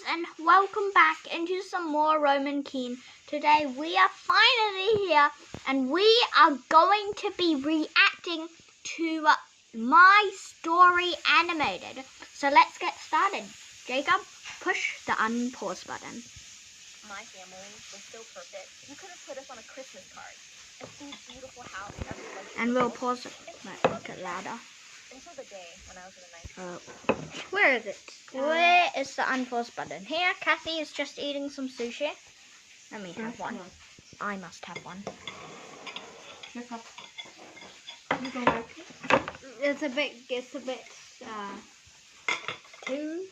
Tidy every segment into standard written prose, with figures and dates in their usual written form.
and welcome back into some more Roman Keen. Today we are finally here and we are going to be reacting to My Story Animated. So let's get started. Jacob, push the unpause button. My family was so perfect. You could have put us on a Christmas card. A beautiful house. And we'll pause it. Make it louder. Until the day when I was in the ninth grade. Where is it? Where is the unpause button? Here, Kathy is just eating some sushi. Let me have one. I must have one. It's a bit too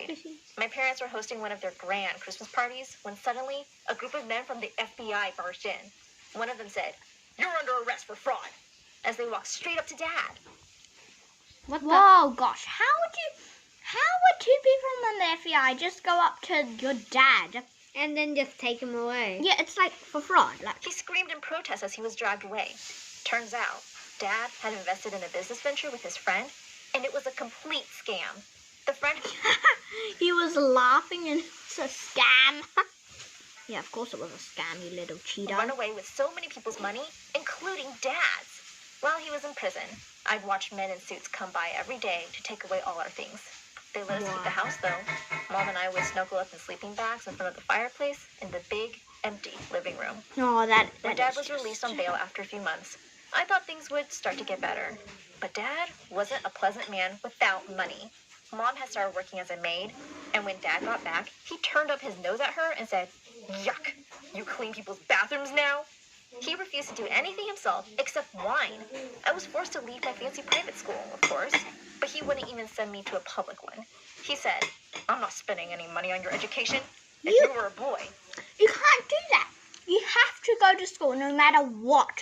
fishy. My parents were hosting one of their grand Christmas parties when suddenly a group of men from the FBI barged in. One of them said, "You're under arrest for fraud," as they walked straight up to Dad. Whoa, gosh, how would two people from the FBI just go up to your dad? And then just take him away. Yeah, it's like for fraud. Like, He screamed in protest as he was dragged away. Turns out, Dad had invested in a business venture with his friend, and it was a complete scam. The friend... he was laughing and it was a scam. Yeah, of course it was a scam, you little cheater. run away with so many people's money, including Dad's. While he was in prison, I'd watched men in suits come by every day to take away all our things. They let us keep the house, though. Mom and I would snuggle up in sleeping bags in front of the fireplace in the big, empty living room. Oh, When Dad was released on bail after a few months, I thought things would start to get better. But Dad wasn't a pleasant man without money. Mom had started working as a maid, and when Dad got back, he turned up his nose at her and said, "Yuck, you clean people's bathrooms now?" He refused to do anything himself except whine. I was forced to leave my fancy private school, of course, but he wouldn't even send me to a public one. He said, "I'm not spending any money on your education. If you were a boy." You can't do that. You have to go to school no matter what,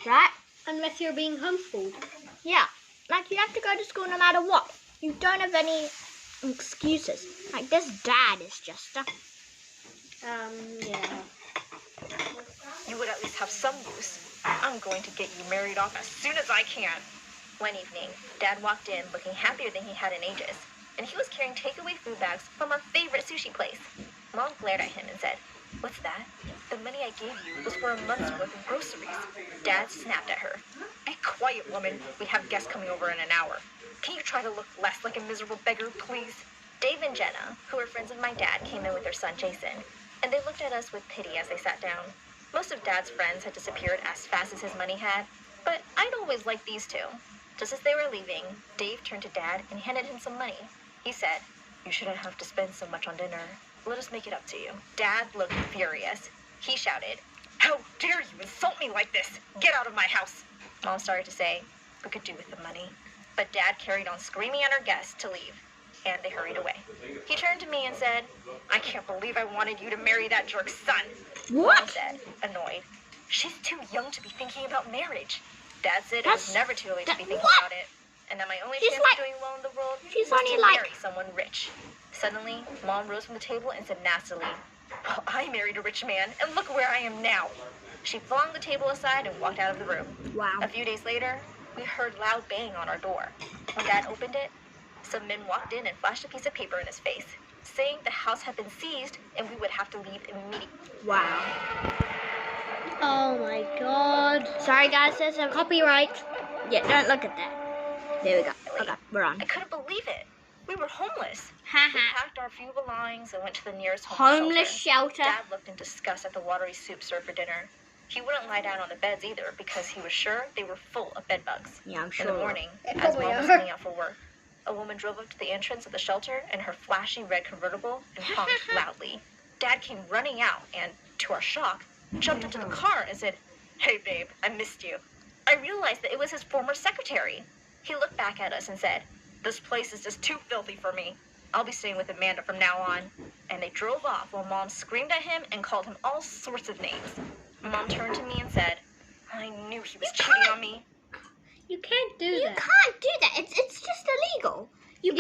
right? Unless you're being homeschooled. Yeah, like you have to go to school no matter what. You don't have any excuses. Like this dad is just Yeah. You would at least have some use. I'm going to get you married off as soon as I can. One evening, Dad walked in looking happier than he had in ages, and he was carrying takeaway food bags from our favorite sushi place. Mom glared at him and said, "What's that?" "The money I gave you was for a month's worth of groceries." Dad snapped at her. "Be quiet, woman. We have guests coming over in an hour. Can you try to look less like a miserable beggar, please?" Dave and Jenna, who were friends of my dad, came in with their son Jason, and they looked at us with pity as they sat down. Most of Dad's friends had disappeared as fast as his money had, but I'd always liked these two. Just as they were leaving, Dave turned to Dad and handed him some money. He said, "You shouldn't have to spend so much on dinner. Let us make it up to you." Dad looked furious. He shouted, "How dare you insult me like this? Get out of my house!" Mom started to say, "We could do with the money." But Dad carried on screaming at our guests to leave, and they hurried away. He turned to me and said, "I can't believe I wanted you to marry that jerk's son." What? Mom said, annoyed, "She's too young to be thinking about marriage." Dad said it That's- was never too late to be thinking what? about it, and that my only She's chance like- of doing well in the world she's was only to like- marry someone rich. Suddenly, Mom rose from the table and said nastily, "Well, I married a rich man, and look where I am now." She flung the table aside and walked out of the room. wow. A few days later, we heard loud banging on our door. When Dad opened it, some men walked in and flashed a piece of paper in his face, saying the house had been seized and we would have to leave immediately. Wow. Oh my God. Sorry guys, there's a Copyright. Yeah, don't look at that. There we go. Okay, we're on. I couldn't believe it. We were homeless. We Haha. packed our few belongings and went to the nearest Homeless shelter. shelter. Dad looked in disgust at the watery soup served for dinner. He wouldn't lie down on the beds either because he was sure they were full of bed bugs. Yeah, I'm In sure. the morning, They as probably Mom was are. heading out for work, a woman drove up to the entrance of the shelter in her flashy red convertible and honked loudly. Dad came running out and, to our shock, jumped into the car and said, "Hey, babe, I missed you." I realized that it was his former secretary. He looked back at us and said, "This place is just too filthy for me. I'll be staying with Amanda from now on." And they drove off while Mom screamed at him and called him all sorts of names. Mom turned to me and said, "I knew he was cheating on me." You can't do You that. can't do that. It's just illegal. You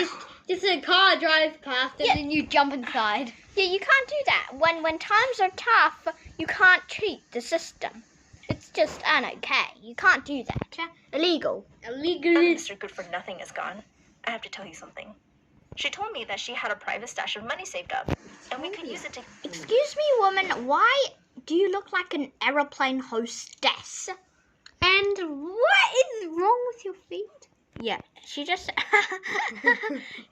Just a car drives past and Yeah. then you jump inside. Yeah, you can't do that. When times are tough, you can't cheat the system. It's just okay. You can't do that. Illegal. Now Illegally. Mr. Good for Nothing is gone, I have to tell you something. She told me that she had a private stash of money saved up, and we could use it to... Excuse me, woman. Why do you look like an aeroplane hostess? And what is wrong with your feet? Yeah, she just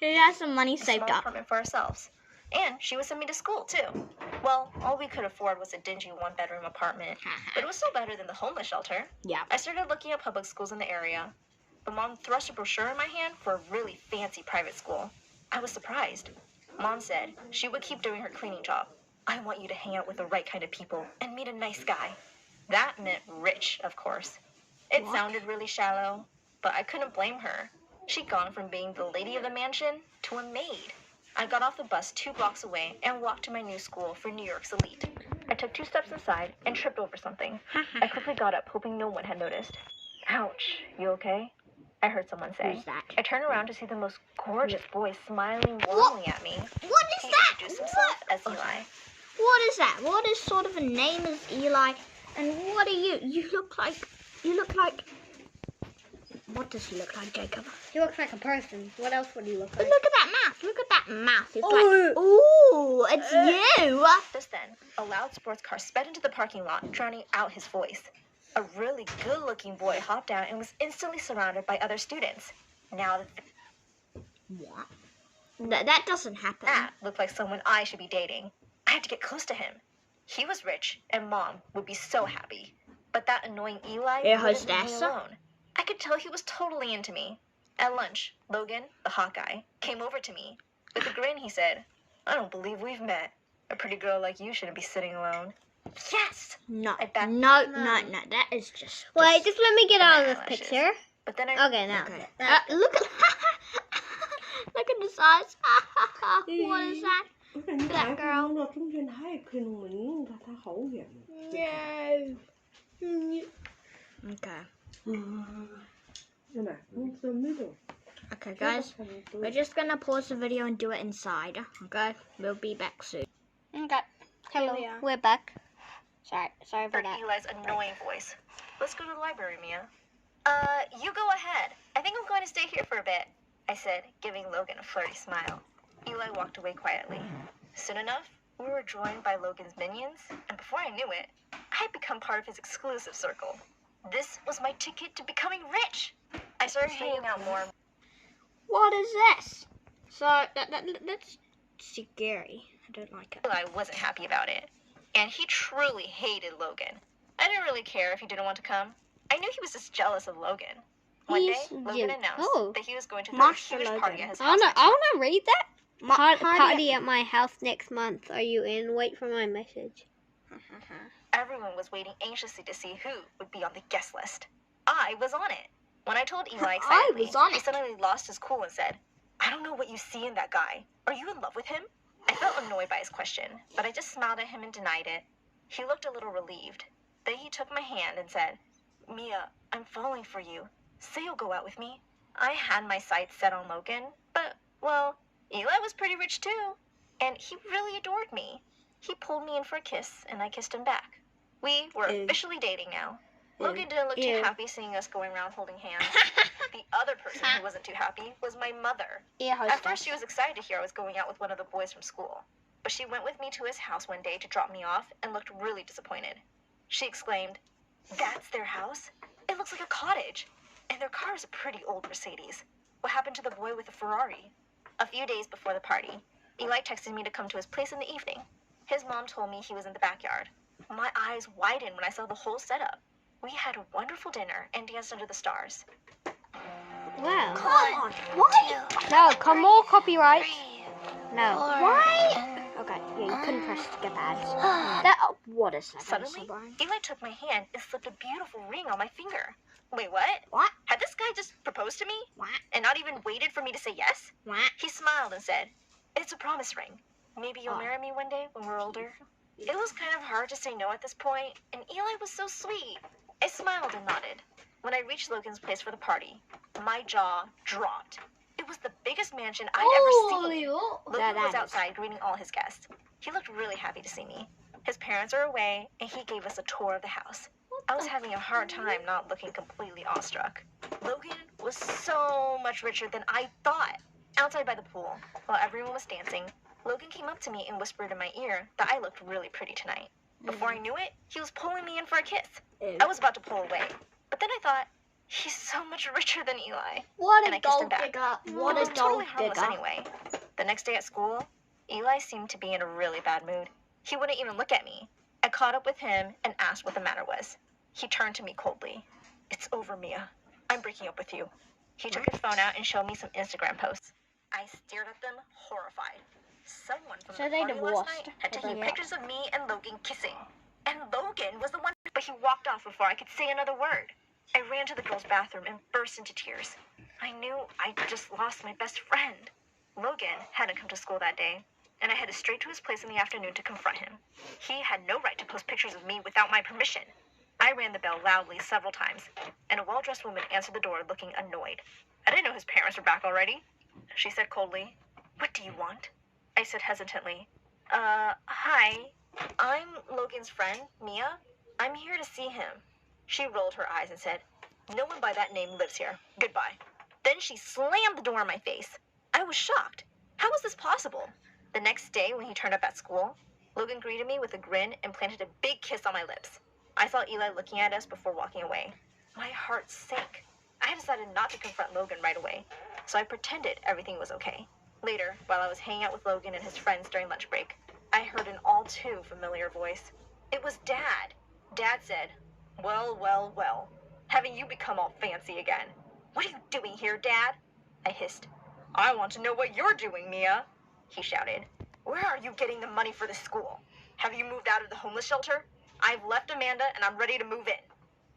she has some money a saved small up. apartment for ourselves. And she would send me to school, too. Well, all we could afford was a dingy one-bedroom apartment, but it was still better than the homeless shelter. Yeah. I started looking at public schools in the area, but Mom thrust a brochure in my hand for a really fancy private school. I was surprised. Mom said she would keep doing her cleaning job. I want you to hang out with the right kind of people and meet a nice guy. That meant rich, of course. It What? sounded really shallow, but I couldn't blame her. She'd gone from being the lady of the mansion to a maid. I got off the bus 2 blocks away and walked to my new school for New York's elite. I took 2 steps inside and tripped over something. I quickly got up, hoping no one had noticed. Ouch, you okay? I heard someone say. Who's that? I turned around to see the most gorgeous boy smiling warmly at me. What is He that? introduced himself as Eli. What is that? What is sort of a name as Eli? And what are you? You look like. What does he look like, Jacob? He looks like a person. What else would he look But like? look at that mouth. Look at that mouth. It's Oh. like, ooh, it's you. Just then, a loud sports car sped into the parking lot, drowning out his voice. A really good-looking boy hopped out and was instantly surrounded by other students. Now What? That doesn't happen. that looked like someone I should be dating. I had to get close to him. He was rich, and Mom would be so happy. But that annoying Eli Hey, wouldn't leave me hostess. alone. I could tell he was totally into me. At lunch, Logan, the hot guy, came over to me. With a grin, he said, "I don't believe we've met. A pretty girl like you shouldn't be sitting alone." Yes! No, I bet- no. That is just. Wait, just let me get out of this eyelashes. picture. But then I... Okay, now. Okay. Look at look at the size. What is that? That girl. Nó trúng trên hai khi mình ta khẩu vậy. No. Okay. Đây nè, the middle. Okay, guys. We're just gonna pause the video and do it inside. Okay. We'll be back soon. Okay. Hello. we are. We're back. Sorry for Heard that. Eli's annoying voice. Let's go to the library, Mia. You go ahead. I think I'm going to stay here for a bit, I said, giving Logan a flirty smile. Eli walked away quietly. Soon enough, we were joined by Logan's minions, and before I knew it, I had become part of his exclusive circle. This was my ticket to becoming rich. I started hanging out more. What is this? So that's scary. I don't like it. Eli wasn't happy about it, and he truly hated Logan. I didn't really care if he didn't want to come. I knew he was just jealous of Logan. One day, He's Logan jealous. announced Oh. that he was going to throw Master a huge Logan. party at his I house. wanna read that. Party- Party at my house next month. Are you in? Wait for my message. Everyone was waiting anxiously to see who would be on the guest list. I was on it. When I told Eli excitedly, was on he it. suddenly lost his cool and said, "I don't know what you see in that guy. Are you in love with him?" I felt annoyed by his question, but I just smiled at him and denied it. He looked a little relieved. Then he took my hand and said, "Mia, I'm falling for you. Say you'll go out with me." I had my sights set on Logan, but, well, Eli was pretty rich too, and he really adored me. He pulled me in for a kiss, and I kissed him back. We were Ew. officially dating now. Logan didn't look too Ew. happy seeing us going around holding hands. The other person who wasn't too happy was my mother. Yeah, At first, she was excited to hear I was going out with one of the boys from school, but she went with me to his house one day to drop me off and looked really disappointed. She exclaimed, "That's their house? It looks like a cottage. And their car is a pretty old Mercedes. What happened to the boy with the Ferrari?" A few days before the party, Eli texted me to come to his place in the evening. His mom told me he was in the backyard. My eyes widened when I saw the whole setup. We had a wonderful dinner and danced under the stars. Wow. Come on. Why? No, come more copyright. No. Why? Okay. Yeah, you couldn't press skip ads. That. What is that? That is so Suddenly, boring. Eli took my hand and slipped a beautiful ring on my finger. Wait, what? What? Had this guy just proposed to me What? and not even waited for me to say yes? What? He smiled and said, "It's a promise ring. Maybe you'll Oh. marry me one day when we're older." It was kind of hard to say no at this point, and Eli was so sweet. I smiled and nodded. When I reached Logan's place for the party, my jaw dropped. It was the biggest mansion I'd ever seen. Logan That was is- outside greeting all his guests. He looked really happy to see me. His parents are away, and he gave us a tour of the house. I was having a hard time not looking completely awestruck. Logan was so much richer than I thought. Outside by the pool, while everyone was dancing, Logan came up to me and whispered in my ear that I looked really pretty tonight. Before I knew it, he was pulling me in for a kiss. I was about to pull away, but then I thought, he's so much richer than Eli. What And a I kissed him gold back. digger. What It a was totally gold harmless digger. anyway. The next day at school, Eli seemed to be in a really bad mood. He wouldn't even look at me. I caught up with him and asked what the matter was. He turned to me coldly. It's over, Mia. I'm breaking up with you. He took his phone out and showed me some Instagram posts. I stared at them, horrified. Someone from So the they party last divorced. night had Or taken they- pictures of me and Logan kissing. And Logan was the one, but he walked off before I could say another word. I ran to the girls' bathroom and burst into tears. I knew I just lost my best friend. Logan hadn't come to school that day, and I headed straight to his place in the afternoon to confront him. He had no right to post pictures of me without my permission. I rang the bell loudly several times, and a well-dressed woman answered the door looking annoyed. I didn't know his parents were back already. She said coldly, "What do you want?" I said hesitantly, hi. I'm Logan's friend, Mia. I'm here to see him." She rolled her eyes and said, "No one by that name lives here. Goodbye." Then she slammed the door in my face. I was shocked. How was this possible? The next day, when he turned up at school, Logan greeted me with a grin and planted a big kiss on my lips. I saw Eli looking at us before walking away. My heart sank. I had decided not to confront Logan right away, so I pretended everything was okay. Later, while I was hanging out with Logan and his friends during lunch break, I heard an all too familiar voice. It was Dad. Dad said, "Well, well, well. Haven't you become all fancy again? What are you doing here, Dad?" I hissed. "I want to know what you're doing, Mia," he shouted. "Where are you getting the money for the school? Have you moved out of the homeless shelter? I've left Amanda and I'm ready to move in."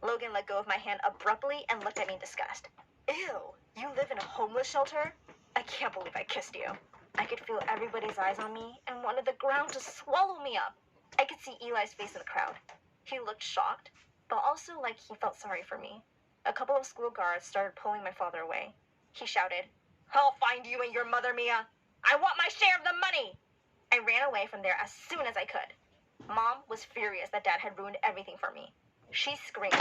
Logan let go of my hand abruptly and looked at me in disgust. "Ew, you live in a homeless shelter? I can't believe I kissed you." I could feel everybody's eyes on me and wanted the ground to swallow me up. I could see Eli's face in the crowd. He looked shocked, but also like he felt sorry for me. A couple of school guards started pulling my father away. He shouted, "I'll find you and your mother, Mia. I want my share of the money." I ran away from there as soon as I could. Mom was furious that Dad had ruined everything for me. She screamed,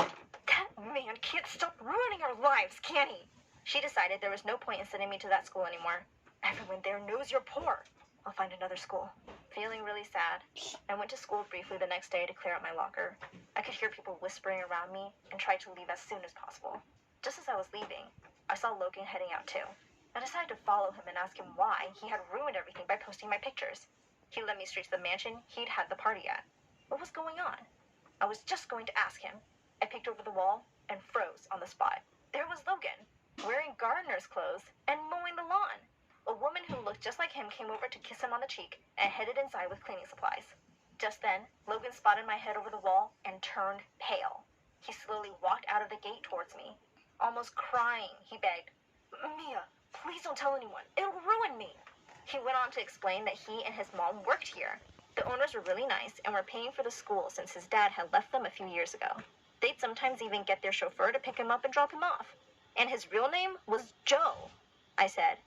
"That man can't stop ruining our lives, can he?" She decided there was no point in sending me to that school anymore. "Everyone there knows you're poor. I'll find another school." Feeling really sad, I went to school briefly the next day to clear out my locker. I could hear people whispering around me and tried to leave as soon as possible. Just as I was leaving, I saw Logan heading out too. I decided to follow him and ask him why he had ruined everything by posting my pictures. He led me straight to the mansion he'd had the party at. What was going on? I was just going to ask him. I peeked over the wall and froze on the spot. There was Logan, wearing gardener's clothes and mowing the lawn. A woman who looked just like him came over to kiss him on the cheek and headed inside with cleaning supplies. Just then, Logan spotted my head over the wall and turned pale. He slowly walked out of the gate towards me. Almost crying, he begged, "Mia, please don't tell anyone. It'll ruin me." He went on to explain that he and his mom worked here. The owners were really nice and were paying for the school since his dad had left them a few years ago. They'd sometimes even get their chauffeur to pick him up and drop him off. And his real name was Joe. I said,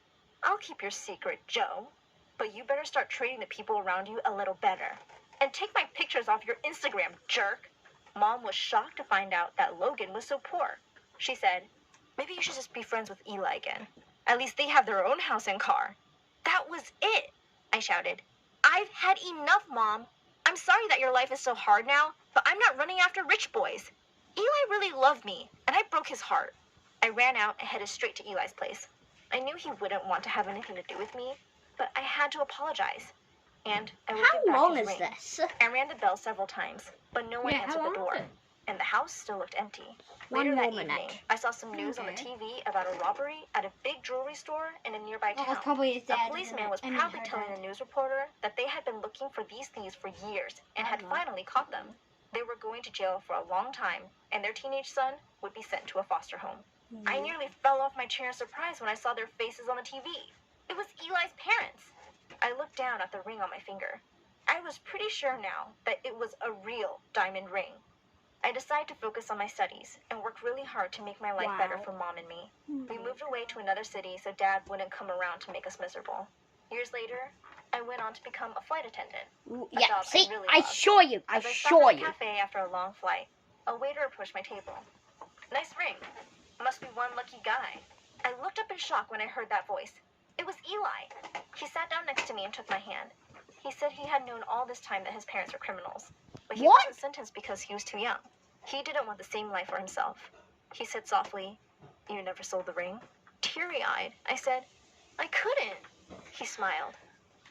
"I'll keep your secret, Joe. But you better start treating the people around you a little better. And take my pictures off your Instagram, jerk." Mom was shocked to find out that Logan was so poor. She said, "Maybe you should just be friends with Eli again. At least they have their own house and car." That was it, I shouted. "I've had enough, Mom. I'm sorry that your life is so hard now, but I'm not running after rich boys. Eli really loved me, and I broke his heart." I ran out and headed straight to Eli's place. I knew he wouldn't want to have anything to do with me, but I had to apologize. And I would How give back long his is ring. this? I rang the bell several times, but no one Yeah, how answered the long door. is it? And the house still looked empty. One Later that more evening, minute. I saw some news on the Okay. TV about a robbery at a big jewelry store in a nearby Oh, town. it's probably his A dad. policeman was proudly telling the news reporter that they had been looking for these thieves for years and had finally caught them. They were going to jail for a long time, and their teenage son would be sent to a foster home. I nearly fell off my chair in surprise when I saw their faces on the TV. It was Eli's parents. I looked down at the ring on my finger. I was pretty sure now that it was a real diamond ring. I decided to focus on my studies and work really hard to make my life better Wow. for Mom and me. We moved away to another city so Dad wouldn't come around to make us miserable. Years later, I went on to become a flight attendant. Yeah, job I see, really I love. assure you, I As I assure stopped at a you. cafe after a long flight, a waiter approached my table. "Nice ring. Must be one lucky guy." I looked up in shock when I heard that voice. It was Eli. He sat down next to me and took my hand. He said he had known all this time that his parents were criminals, but he What? wasn't sentenced because he was too young. He didn't want the same life for himself. He said softly, "You never sold the ring?" Teary-eyed, I said, "I couldn't." He smiled.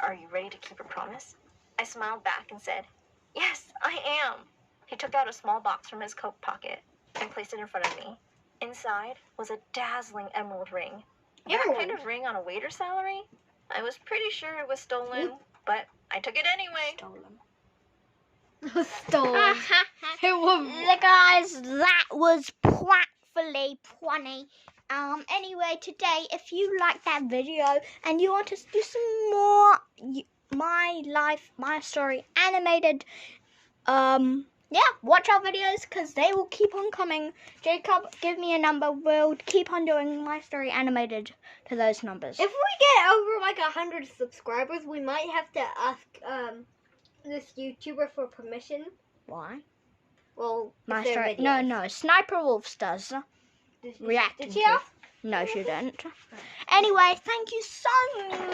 "Are you ready to keep your promise?" I smiled back and said, "Yes, I am." He took out a small box from his coat pocket and placed it in front of me. Inside was a dazzling emerald ring. That kind of ring on a waiter's salary? I was pretty sure it was stolen, but I took it anyway. Stolen. It was. The guys, that was practically funny. Anyway, today, if you like that video and you want us to do some more my life, my story animated, yeah, watch our videos because they will keep on coming. Jacob, give me a number. We'll keep on doing my story animated to those numbers. If we get over like 100 subscribers, we might have to ask this YouTuber for permission. Why? Well, My if they're story? videos. No, Sniper Wolves does. Reacting Did she to. ask? No, she didn't. Anyway, thank you so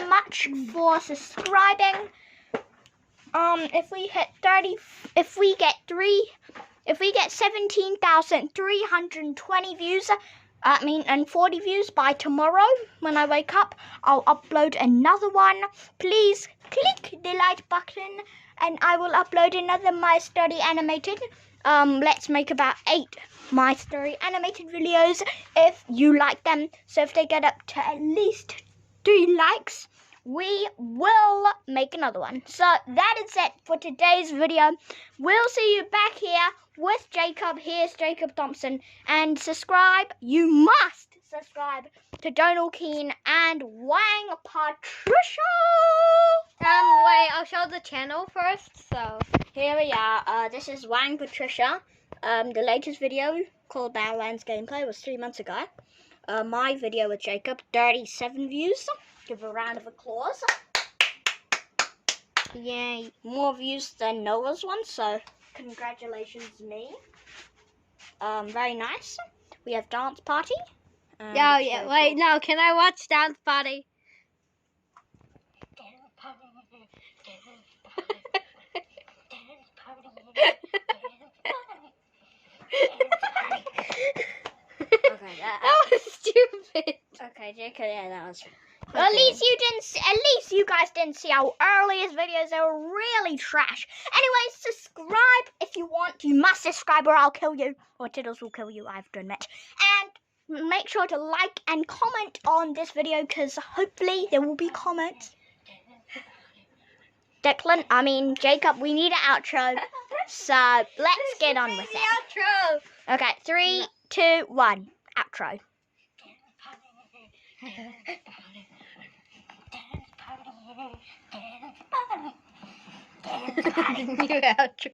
much for subscribing. If we hit 30, if we get 17,320 views, and 40 views by tomorrow when I wake up, I'll upload another one. Please click the like button and I will upload another My Story Animated. Let's make about 8 My Story Animated videos if you like them. So if they get up to at least 3 likes, we will make another one. So that is it for today's video. We'll see you back here with Jacob. Here's Jacob Thompson. And subscribe. You must subscribe to Donald Keane and Wang Patricia. Wait, I'll show the channel first. So Here we are. This is Wang Patricia. The latest video called Badlands Gameplay was 3 months ago. My video with Jacob, 37 views. Give a round of applause. yay. More views than Noah's one, so congratulations me. Very nice. We have dance party. Oh yeah. Wait, no. Can I watch Dance Party? Okay, That was stupid. okay, Jacob, yeah, that was. At least you guys didn't see our earliest videos. They were really trash. Anyway, subscribe if you want. You must subscribe or I'll kill you. Or Tiddles will kill you, I have to admit. And make sure to like and comment on this video because hopefully there will be comments. Jacob, we need an outro. So let's get on with it. Outro. Okay, 3, 2, 1. Outro. New outro.